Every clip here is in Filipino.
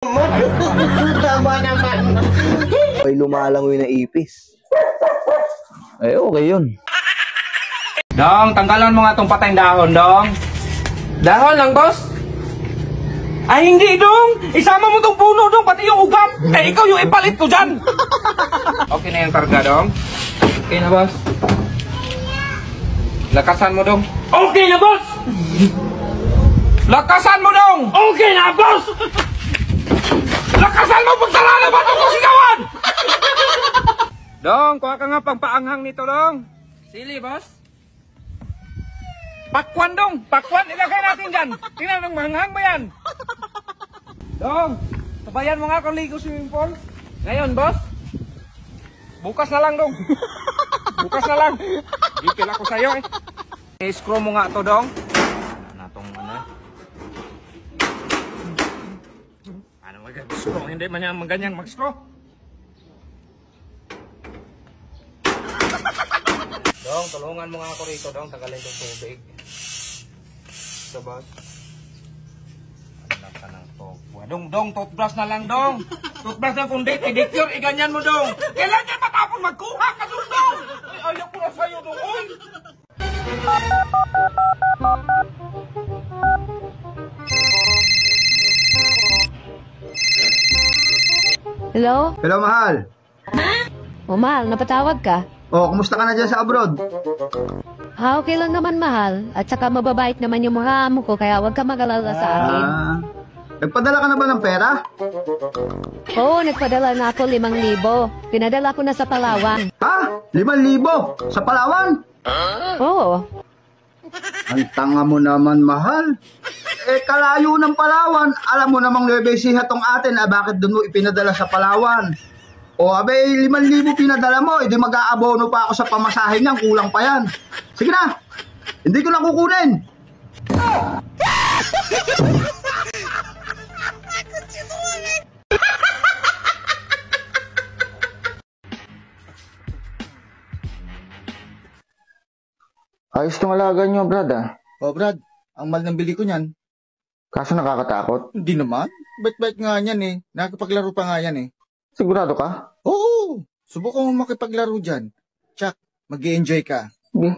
Tama naman. May lumalangoy na ipis. Eh, okay yun. Dong, tanggalan mo nga itong patayang dahon, Dong. Dahon lang, boss? Ay, hindi, Dong. Isama mo itong puno, Dong, pati yung ugat. Eh, ikaw yung ipalit ko dyan. Okay na yung karga, Dong. Okay na, boss. Lakasan mo, Dong. Okay na, boss. Lakasan mo, Dong. Okay na, boss. Lakasan mo, pagsarala ba ito sigawan? Dong, kuha ka nga pagpaanghang nito, Dong. Sili, boss. Pakwan, Dong. Pakwan, ilagay natin dyan. Tingnan nang mahanghang ba yan? Dong, sabayan mo nga kung ligo swimming pool. Ngayon, boss. Bukas na lang, Dong. Bukas na lang. Gipil ako sa'yo, eh. I-screw mo nga to, Dong. Natong ano. Ano mag-screw? Hindi man yan ganyan mag-screw. Dong, tulungan mo nga ako rito, Dong. Tagalin itong tubig. Ito, boss. Anak ka ng tokwa. Dong, toothbrush na lang, Dong. Toothbrush na kung date-edicure, iganyan mo, Dong. Kailan yan matapon magkuha ka doon, Dong? Ay, ayaw ko na sa'yo, Dong. Uy! Hello? Hello, mahal. O mahal, napatawag ka? Oh, kumusta ka na dyan sa abroad? Okay lang naman mahal. At saka mababait naman yung mga amo ko, kaya huwag ka mag-alala sa akin. Nagpadala ka na ba ng pera? Oo, nagpadala na ako 5,000. Pinadala ko na sa Palawan. Ha? 5,000? Sa Palawan? Oo. Ang tanga mo naman, mahal. Eh, kalayo ng Palawan. Alam mo namang Nueva Ecija tong atin, bakit doon mo ipinadala sa Palawan? O, abay, 5,000 pinadala mo, edi mag-aabono pa ako sa pamasahe niyan, kulang pa yan. Sige na, hindi ko na kukunin. Ayos tong alaga nyo, Brad, ah. Oh, Brad, ang mahal ng bili ko niyan. Kaso nakakatakot. Hindi naman. Bait-bait nga yan eh. Nakapaglaro pa nga yan eh. Sigurado ka? Oo! Subukan mo makipaglaro dyan. Tsak, mag-i-enjoy ka. Hindi.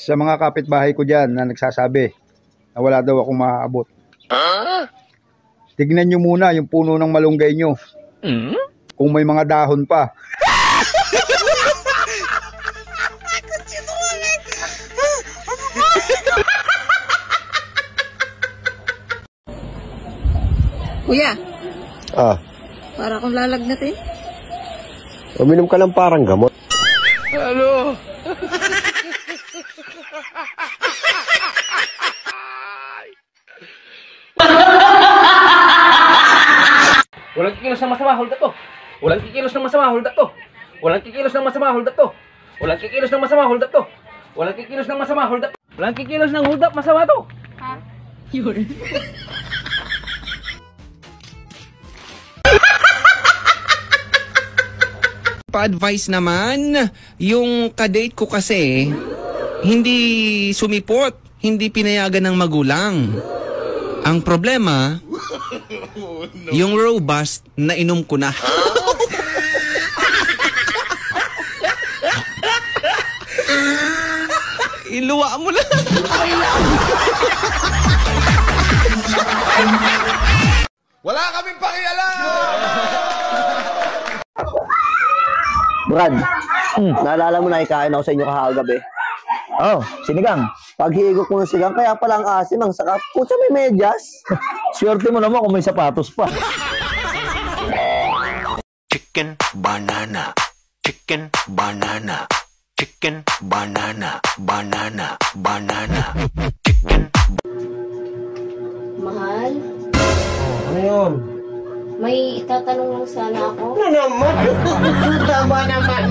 Sa mga kapitbahay ko dyan na nagsasabi na wala daw akong maaabot. Tignan nyo muna yung puno ng malunggay nyo. Kung may mga dahon pa. Kuya, para akong lalagnat eh. Uminom ka lang parang gamot. Ano? Walang kikilos ng masama, hold up to. Walang kikilos ng masama, hold up to. Walang kikilos ng masama, hold up to. Walang kikilos ng masama, hold up to. Walang kikilos ng masama, hold up. Walang kikilos ng hold up, masama to. Ha? Yun. Pa-advise naman, yung kadate ko kasi, hindi sumipot, hindi pinayagan ng magulang. Ang problema, yung robust na inom ko na. Iluwa mo na. Wala kaming pakialam! Brad, naalala mo na ikain ako sa inyo kahagabi. Oh, sinigang. Paghigop ko ng sigang, kaya pala ang asim ang sakap. Pucha, may medyas. Swerte mo naman kung may sapatos pa. Chicken banana, chicken banana, chicken banana, banana, banana, chicken. Mahal? Ano yun? May itatanong lang sana ako. Ano naman? Tama naman.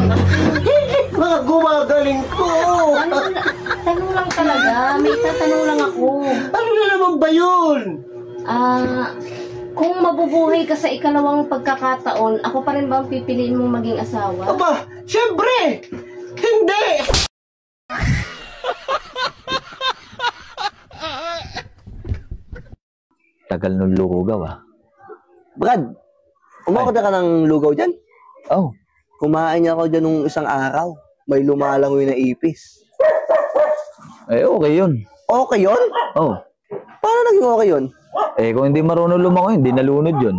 Mga gumagaling ko. Tanong lang talaga. May itatanong lang ako. Ano na naman ba yun? Kung mabubuhay ka sa ikalawang pagkakataon, ako pa rin ba ang pipiliin mong maging asawa? Aba, syempre! Hindi! Tagal nung lugaw ah. Brad, umakot ka ng lugaw dyan? Oh, Kumain niya ako dyan nung isang araw. May lumalangoy na ipis. eh okay yun. Okay yun? Oh, Paano naging okay yun? eh kung hindi marunong lumangoy, hindi nalunod yun.